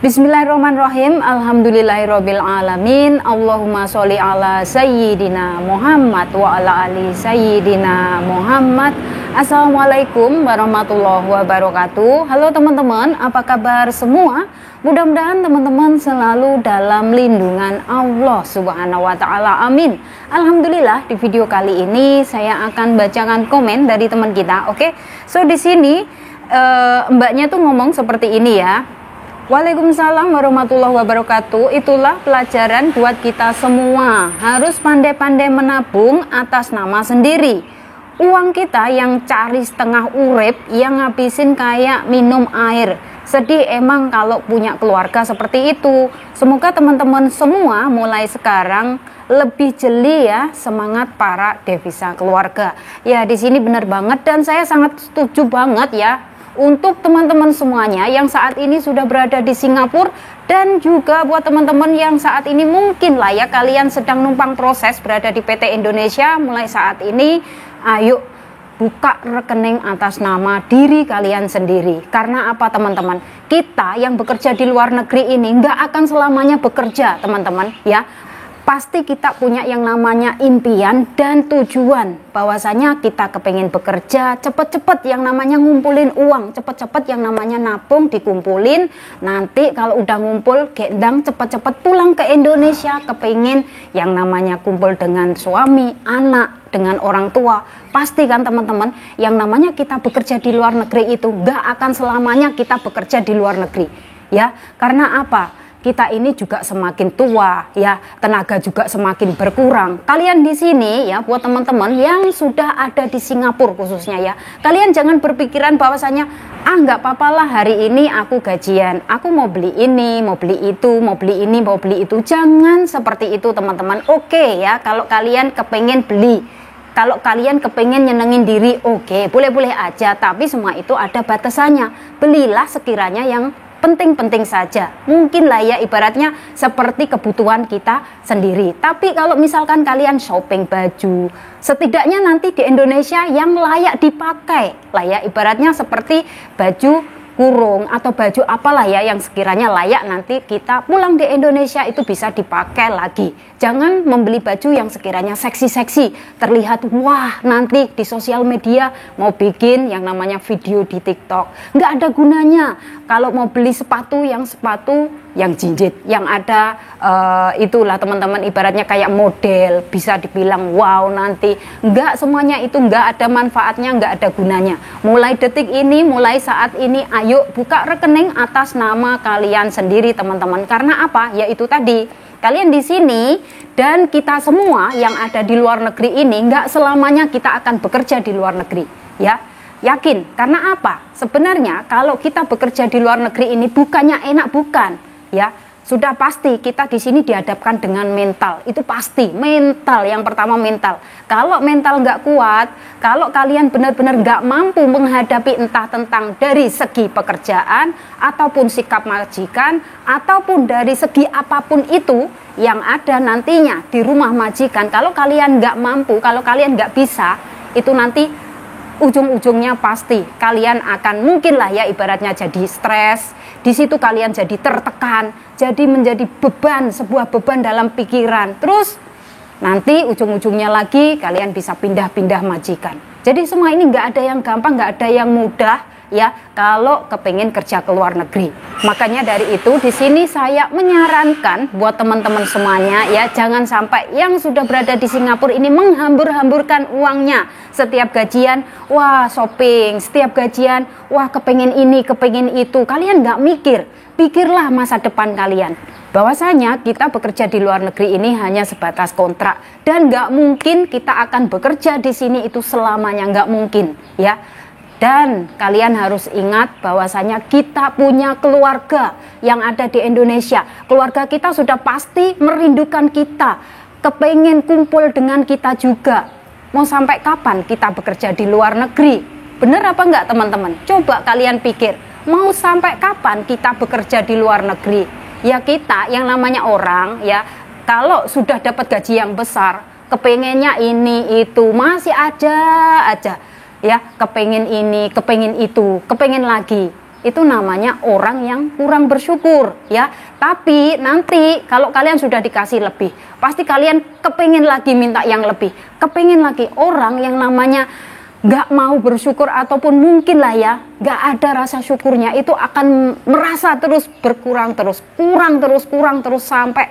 Bismillahirrahmanirrahim. Alhamdulillahirabbil alamin. Allahumma sholli ala sayyidina Muhammad wa ala ali sayyidina Muhammad. Assalamualaikum warahmatullahi wabarakatuh. Halo teman-teman, apa kabar semua? Mudah-mudahan teman-teman selalu dalam lindungan Allah Subhanahu wa taala. Amin. Alhamdulillah, di video kali ini saya akan bacakan komen dari teman kita. Oke. So di sini mbaknya tuh ngomong seperti ini ya. Waalaikumsalam warahmatullahi wabarakatuh. Itulah pelajaran buat kita semua. Harus pandai-pandai menabung atas nama sendiri. Uang kita yang cari setengah urip, yang ngabisin kayak minum air. Sedih emang kalau punya keluarga seperti itu. Semoga teman-teman semua mulai sekarang lebih jeli ya, semangat para devisa keluarga. Ya, di sini benar banget dan saya sangat setuju banget ya. Untuk teman-teman semuanya yang saat ini sudah berada di Singapura dan juga buat teman-teman yang saat ini mungkin lah ya kalian sedang numpang proses berada di PT Indonesia, mulai saat ini ayo buka rekening atas nama diri kalian sendiri. Karena apa teman-teman? Kita yang bekerja di luar negeri ini nggak akan selamanya bekerja teman-teman ya. Pasti kita punya yang namanya impian dan tujuan, bahwasanya kita kepengen bekerja cepet-cepet yang namanya ngumpulin uang, cepet-cepet yang namanya nabung dikumpulin, nanti kalau udah ngumpul gendang cepet-cepet pulang ke Indonesia, kepengen yang namanya kumpul dengan suami, anak, dengan orang tua. Pasti kan teman-teman, yang namanya kita bekerja di luar negeri itu gak akan selamanya kita bekerja di luar negeri ya. Karena apa? Kita ini juga semakin tua ya, tenaga juga semakin berkurang. Kalian di sini ya, buat teman-teman yang sudah ada di Singapura khususnya ya, kalian jangan berpikiran bahwasanya nggak apa-apa lah hari ini aku gajian, aku mau beli ini, mau beli itu, mau beli ini, mau beli itu. Jangan seperti itu teman-teman. Oke ya, kalau kalian kepengen beli, kalau kalian kepengen nyenengin diri, oke, boleh-boleh aja, tapi semua itu ada batasannya. Belilah sekiranya yang penting-penting saja, mungkin lah ya ibaratnya seperti kebutuhan kita sendiri. Tapi kalau misalkan kalian shopping baju, setidaknya nanti di Indonesia yang layak dipakai lah ya, ibaratnya seperti baju kurung atau baju apalah ya yang sekiranya layak nanti kita pulang di Indonesia itu bisa dipakai lagi. Jangan membeli baju yang sekiranya seksi-seksi, terlihat wah nanti di sosial media mau bikin yang namanya video di TikTok, nggak ada gunanya. Kalau mau beli sepatu yang jinjit, yang ada itulah teman-teman ibaratnya kayak model, bisa dibilang wow nanti, nggak semuanya itu nggak ada manfaatnya, nggak ada gunanya. Mulai detik ini, mulai saat ini, ayo buka rekening atas nama kalian sendiri teman-teman. Karena apa? Ya itu tadi, kalian di sini dan kita semua yang ada di luar negeri ini nggak selamanya kita akan bekerja di luar negeri ya. Yakin, karena apa? Sebenarnya kalau kita bekerja di luar negeri ini bukannya enak, bukan ya. Sudah pasti kita di sini dihadapkan dengan mental, itu pasti mental. Yang pertama mental. Kalau mental nggak kuat, kalau kalian benar-benar nggak mampu menghadapi entah tentang dari segi pekerjaan ataupun sikap majikan ataupun dari segi apapun itu yang ada nantinya di rumah majikan, kalau kalian nggak mampu, kalau kalian nggak bisa, itu nanti ujung-ujungnya pasti kalian akan mungkin lah ya ibaratnya jadi stres. Di situ kalian jadi tertekan, jadi menjadi beban, sebuah beban dalam pikiran. Terus nanti ujung-ujungnya lagi kalian bisa pindah-pindah majikan. Jadi semua ini nggak ada yang gampang, nggak ada yang mudah ya kalau kepengen kerja ke luar negeri. Makanya dari itu di sini saya menyarankan buat teman-teman semuanya ya, jangan sampai yang sudah berada di Singapura ini menghambur-hamburkan uangnya. Setiap gajian wah shopping, setiap gajian wah kepengen ini, kepengen itu. Kalian nggak mikir, pikirlah masa depan kalian. Bahwasanya kita bekerja di luar negeri ini hanya sebatas kontrak dan nggak mungkin kita akan bekerja di sini itu selamanya, nggak mungkin ya. Dan kalian harus ingat bahwasanya kita punya keluarga yang ada di Indonesia. Keluarga kita sudah pasti merindukan kita, kepengen kumpul dengan kita juga. Mau sampai kapan kita bekerja di luar negeri? Bener apa enggak teman-teman? Coba kalian pikir, mau sampai kapan kita bekerja di luar negeri? Ya kita yang namanya orang ya, kalau sudah dapat gaji yang besar, kepengennya ini itu masih aja ya, kepengen ini, kepengen itu, kepengen lagi. Itu namanya orang yang kurang bersyukur ya. Tapi nanti kalau kalian sudah dikasih lebih, pasti kalian kepingin lagi minta yang lebih, kepingin lagi. Orang yang namanya nggak mau bersyukur ataupun mungkin lah ya nggak ada rasa syukurnya, itu akan merasa terus berkurang terus, kurang terus sampai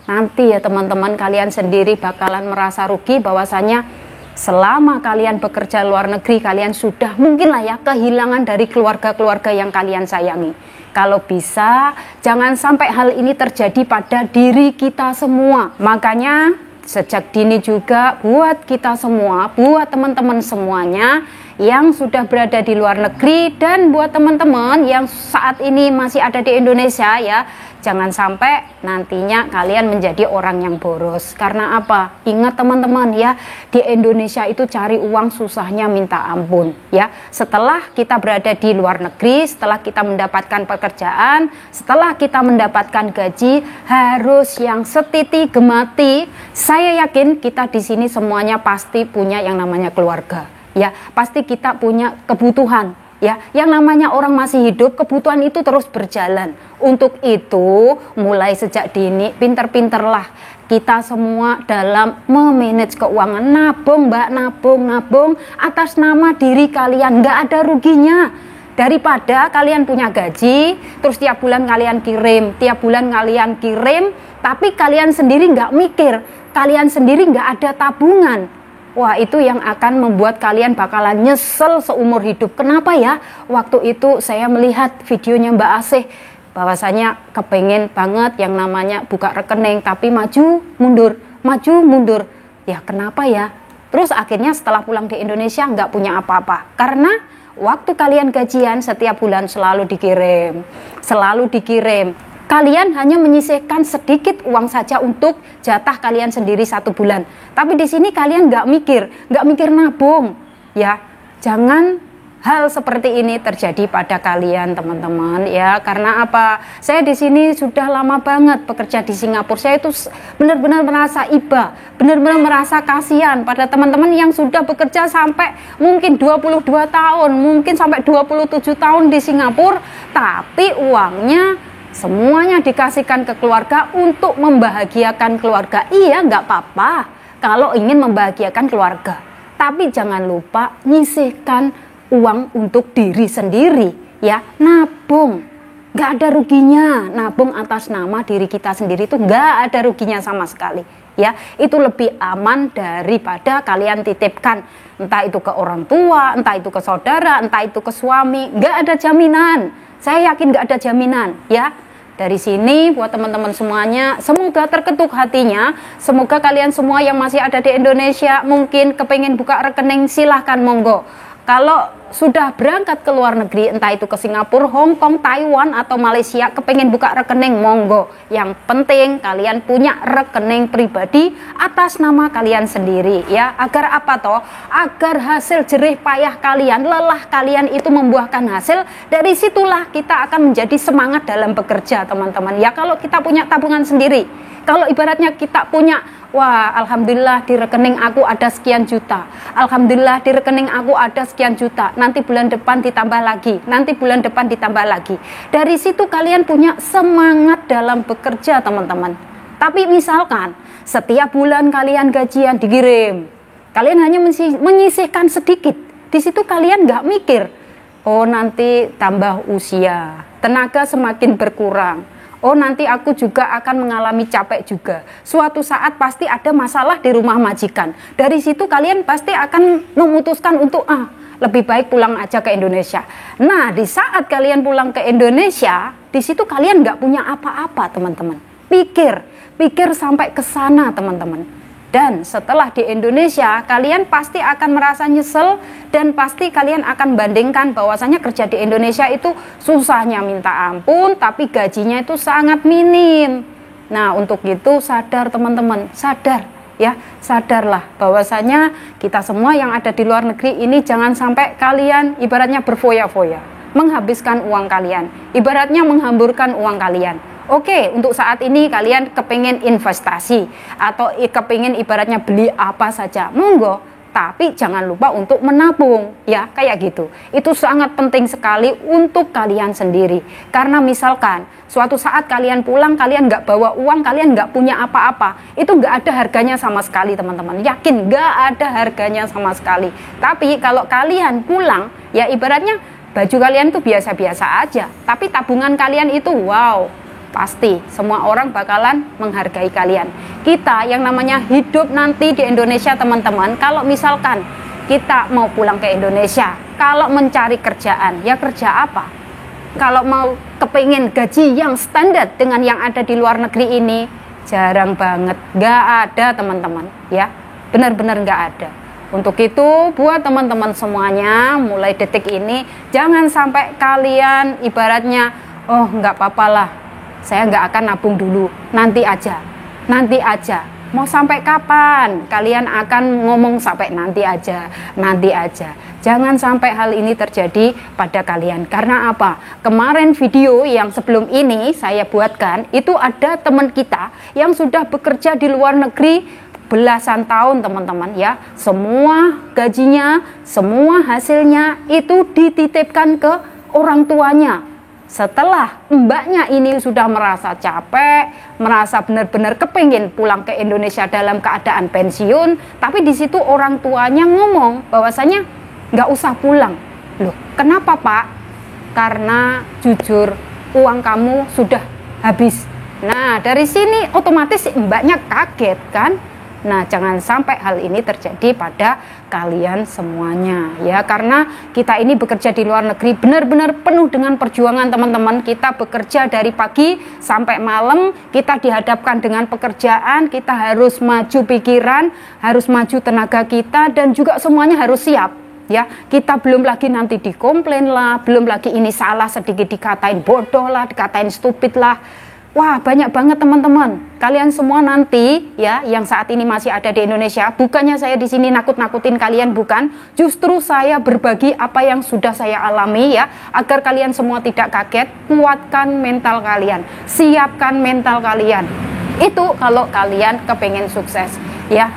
nanti ya teman-teman, kalian sendiri bakalan merasa rugi bahwasanya selama kalian bekerja luar negeri, kalian sudah mungkin lah ya kehilangan dari keluarga-keluarga yang kalian sayangi. Kalau bisa jangan sampai hal ini terjadi pada diri kita semua. Makanya sejak dini juga buat kita semua, buat teman-teman semuanya yang sudah berada di luar negeri, dan buat teman-teman yang saat ini masih ada di Indonesia ya, jangan sampai nantinya kalian menjadi orang yang boros. Karena apa? Ingat teman-teman ya, di Indonesia itu cari uang susahnya minta ampun ya. Setelah kita berada di luar negeri, setelah kita mendapatkan pekerjaan, setelah kita mendapatkan gaji, harus yang setiti gemati. Saya yakin kita di sini semuanya pasti punya yang namanya keluarga ya, pasti kita punya kebutuhan ya. Yang namanya orang masih hidup, kebutuhan itu terus berjalan. Untuk itu mulai sejak dini pinter-pinterlah kita semua dalam memanage keuangan. Nabung mbak, nabung atas nama diri kalian, nggak ada ruginya. Daripada kalian punya gaji terus tiap bulan kalian kirim, tapi kalian sendiri nggak mikir, kalian sendiri nggak ada tabungan. Wah, itu yang akan membuat kalian bakalan nyesel seumur hidup. Kenapa ya? Waktu itu saya melihat videonya Mbak Asih, bahwasanya kepengen banget yang namanya buka rekening, tapi maju mundur. Ya kenapa ya? Terus akhirnya setelah pulang di Indonesia nggak punya apa-apa. Karena waktu kalian gajian setiap bulan selalu dikirim. Kalian hanya menyisihkan sedikit uang saja untuk jatah kalian sendiri 1 bulan. Tapi di sini kalian nggak mikir nabung. Ya, jangan hal seperti ini terjadi pada kalian teman-teman ya. Karena apa? Saya di sini sudah lama banget bekerja di Singapura. Saya itu benar-benar merasa iba, benar-benar merasa kasihan pada teman-teman yang sudah bekerja sampai mungkin 22 tahun, mungkin sampai 27 tahun di Singapura, tapi uangnya semuanya dikasihkan ke keluarga untuk membahagiakan keluarga. Iya, nggak apa-apa kalau ingin membahagiakan keluarga, tapi jangan lupa nyisihkan uang untuk diri sendiri ya. Nabung, nggak ada ruginya. Nabung atas nama diri kita sendiri itu nggak ada ruginya sama sekali ya. Itu lebih aman daripada kalian titipkan entah itu ke orang tua, entah itu ke saudara, entah itu ke suami. Nggak ada jaminan. Saya yakin nggak ada jaminan ya. Dari sini buat teman-teman semuanya, semoga terketuk hatinya. Semoga kalian semua yang masih ada di Indonesia mungkin kepengen buka rekening, silahkan monggo. Kalau sudah berangkat ke luar negeri, entah itu ke Singapura, Hong Kong, Taiwan, atau Malaysia, kepengen buka rekening, monggo. Yang penting kalian punya rekening pribadi atas nama kalian sendiri ya. Agar apa toh? Agar hasil jerih payah kalian, lelah kalian itu membuahkan hasil. Dari situlah kita akan menjadi semangat dalam bekerja teman-teman ya. Kalau kita punya tabungan sendiri, kalau ibaratnya kita punya, wah alhamdulillah di rekening aku ada sekian juta, alhamdulillah di rekening aku ada sekian juta, nanti bulan depan ditambah lagi, dari situ kalian punya semangat dalam bekerja teman-teman. Tapi misalkan setiap bulan kalian gajian dikirim, kalian hanya menyisihkan sedikit, di situ kalian nggak mikir, oh nanti tambah usia, tenaga semakin berkurang, oh nanti aku juga akan mengalami capek juga, suatu saat pasti ada masalah di rumah majikan. Dari situ kalian pasti akan memutuskan untuk lebih baik pulang aja ke Indonesia. Nah di saat kalian pulang ke Indonesia, di situ kalian nggak punya apa-apa teman-teman. Pikir sampai ke sana teman-teman. Dan setelah di Indonesia, kalian pasti akan merasa nyesel, dan pasti kalian akan bandingkan bahwasanya kerja di Indonesia itu susahnya minta ampun, tapi gajinya itu sangat minim. Nah untuk itu sadar teman-teman, sadar ya, sadarlah bahwasanya kita semua yang ada di luar negeri ini jangan sampai kalian ibaratnya berfoya-foya, menghabiskan uang kalian, ibaratnya menghamburkan uang kalian. Oke, untuk saat ini kalian kepingin investasi atau kepingin ibaratnya beli apa saja, monggo. tapi jangan lupa untuk menabung, ya, kayak gitu. Itu sangat penting sekali untuk kalian sendiri. Karena misalkan suatu saat kalian pulang, kalian nggak bawa uang, kalian nggak punya apa-apa, itu nggak ada harganya sama sekali, teman-teman. Yakin, nggak ada harganya sama sekali. Tapi kalau kalian pulang, ya ibaratnya baju kalian itu biasa-biasa aja, tapi tabungan kalian itu wow, pasti semua orang bakalan menghargai kalian. Kita yang namanya hidup nanti di Indonesia, teman-teman, kalau misalkan kita mau pulang ke Indonesia, kalau mencari kerjaan, ya kerja apa? Kalau mau kepingin gaji yang standar dengan yang ada di luar negeri ini, jarang banget, nggak ada, teman-teman, ya, benar-benar nggak ada. Untuk itu, buat teman-teman semuanya, mulai detik ini, jangan sampai kalian ibaratnya, oh nggak apa-apa lah, saya nggak akan nabung dulu, nanti aja. Mau sampai kapan kalian akan ngomong sampai nanti aja. Jangan sampai hal ini terjadi pada kalian. Karena apa? Kemarin video yang sebelum ini saya buatkan, itu ada teman kita yang sudah bekerja di luar negeri belasan tahun, teman-teman, ya. Semua gajinya, semua hasilnya itu dititipkan ke orang tuanya. Setelah mbaknya ini sudah merasa capek, merasa benar-benar kepingin pulang ke Indonesia dalam keadaan pensiun, tapi di situ orang tuanya ngomong bahwasanya nggak usah pulang. Loh, kenapa Pak? Karena jujur uang kamu sudah habis. Nah, dari sini otomatis mbaknya kaget kan? Nah, jangan sampai hal ini terjadi pada kalian semuanya, ya, karena kita ini bekerja di luar negeri benar-benar penuh dengan perjuangan, teman-teman. Kita bekerja dari pagi sampai malam, kita dihadapkan dengan pekerjaan, kita harus maju pikiran, harus maju tenaga kita, dan juga semuanya harus siap, ya. Kita belum lagi nanti dikomplain lah, belum lagi ini salah sedikit dikatain bodoh lah, dikatain stupid lah. Wah, banyak banget, teman-teman. Kalian semua nanti, ya, yang saat ini masih ada di Indonesia, bukannya saya di sini nakut-nakutin kalian, bukan. Justru saya berbagi apa yang sudah saya alami, ya, agar kalian semua tidak kaget. Kuatkan mental kalian, siapkan mental kalian. Itu kalau kalian kepengen sukses, ya.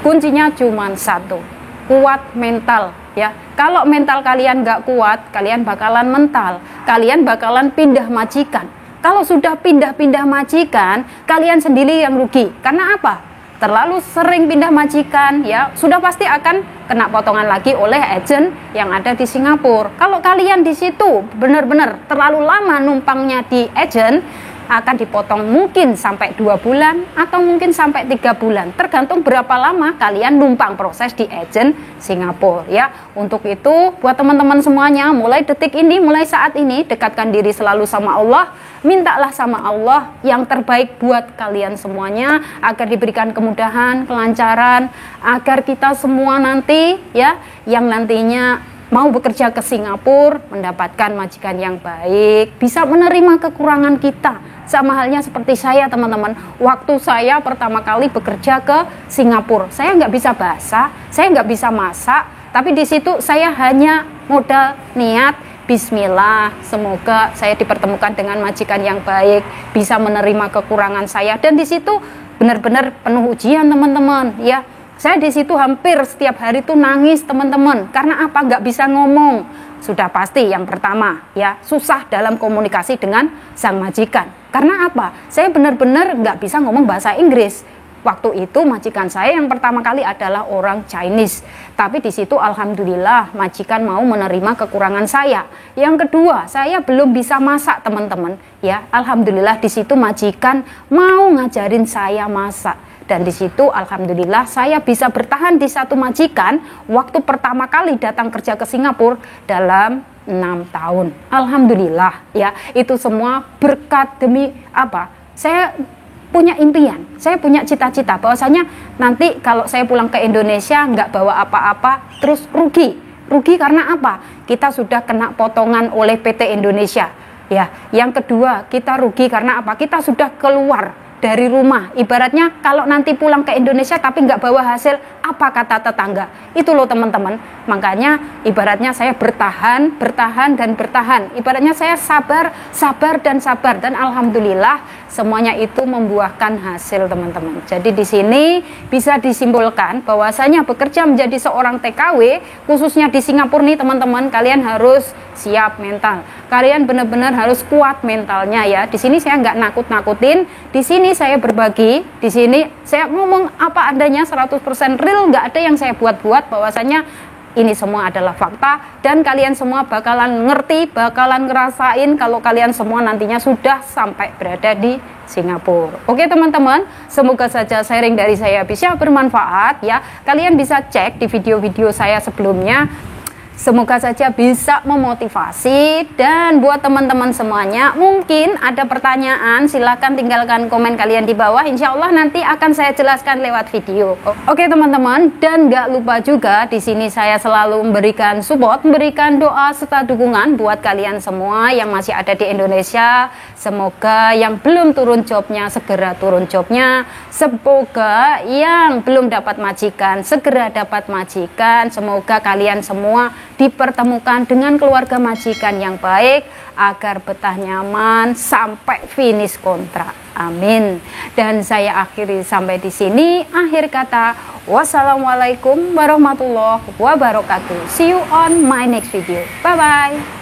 Kuncinya cuma satu, kuat mental, ya. Kalau mental kalian nggak kuat, kalian bakalan mental, kalian bakalan pindah majikan. Kalau sudah pindah-pindah majikan, kalian sendiri yang rugi. Karena apa? Terlalu sering pindah majikan, ya, sudah pasti akan kena potongan lagi oleh agen yang ada di Singapura. Kalau kalian di situ benar-benar terlalu lama numpangnya di agen, akan dipotong mungkin sampai 2 bulan atau mungkin sampai 3 bulan, tergantung berapa lama kalian numpang proses di agen Singapura, ya. Untuk itu, buat teman-teman semuanya, mulai detik ini, mulai saat ini, dekatkan diri selalu sama Allah, mintalah sama Allah yang terbaik buat kalian semuanya, agar diberikan kemudahan, kelancaran, agar kita semua nanti, ya, yang nantinya mau bekerja ke Singapura, mendapatkan majikan yang baik, bisa menerima kekurangan kita. Sama halnya seperti saya, teman-teman. Waktu saya pertama kali bekerja ke Singapura, saya nggak bisa bahasa, saya nggak bisa masak, tapi di situ saya hanya modal niat, bismillah, semoga saya dipertemukan dengan majikan yang baik, bisa menerima kekurangan saya. Dan di situ benar-benar penuh ujian, teman-teman, ya. Saya di situ hampir setiap hari tuh nangis, teman-teman. Karena apa? Nggak bisa ngomong. Sudah pasti yang pertama, ya, susah dalam komunikasi dengan sang majikan. Karena apa? Saya benar-benar nggak bisa ngomong bahasa Inggris. Waktu itu majikan saya yang pertama kali adalah orang Chinese. Tapi di situ alhamdulillah majikan mau menerima kekurangan saya. Yang kedua, saya belum bisa masak, teman-teman. Ya, alhamdulillah di situ majikan mau ngajarin saya masak. Dan di situ alhamdulillah saya bisa bertahan di satu majikan waktu pertama kali datang kerja ke Singapura dalam 6 tahun. Alhamdulillah, ya, itu semua berkat demi apa? Saya punya impian, saya punya cita-cita bahwasanya nanti kalau saya pulang ke Indonesia nggak bawa apa-apa, terus rugi. Rugi karena apa? Kita sudah kena potongan oleh PT Indonesia. Ya, yang kedua, kita rugi karena apa? Kita sudah keluar dari rumah. Ibaratnya kalau nanti pulang ke Indonesia tapi nggak bawa hasil, apa kata tetangga? Itu loh, teman-teman. Makanya ibaratnya saya bertahan. Ibaratnya saya sabar dan alhamdulillah semuanya itu membuahkan hasil teman-teman. Jadi di sini bisa disimpulkan bahwasanya bekerja menjadi seorang TKW khususnya di Singapura nih teman-teman, kalian harus siap mental. Kalian benar-benar harus kuat mentalnya ya. Di sini saya nggak nakut-nakutin, di sini saya berbagi, di sini saya ngomong apa adanya 100% real, nggak ada yang saya buat-buat, bahwasanya ini semua adalah fakta dan kalian semua bakalan ngerti, bakalan ngerasain kalau kalian semua nantinya sudah sampai berada di Singapura. Oke teman-teman, semoga saja sharing dari saya bisa bermanfaat ya. Kalian bisa cek di video-video saya sebelumnya. Semoga saja bisa memotivasi. Dan buat teman-teman semuanya, mungkin ada pertanyaan, silahkan tinggalkan komen kalian di bawah. Insya Allah nanti akan saya jelaskan lewat video. Oke teman-teman, dan gak lupa juga di sini saya selalu memberikan support, memberikan doa serta dukungan buat kalian semua yang masih ada di Indonesia. Semoga yang belum turun jobnya segera turun jobnya. Semoga yang belum dapat majikan segera dapat majikan. Semoga kalian semua dipertemukan dengan keluarga majikan yang baik agar betah nyaman sampai finish kontrak. Amin. Dan saya akhiri sampai di sini. Akhir kata, wassalamualaikum warahmatullahi wabarakatuh. See you on my next video. Bye bye.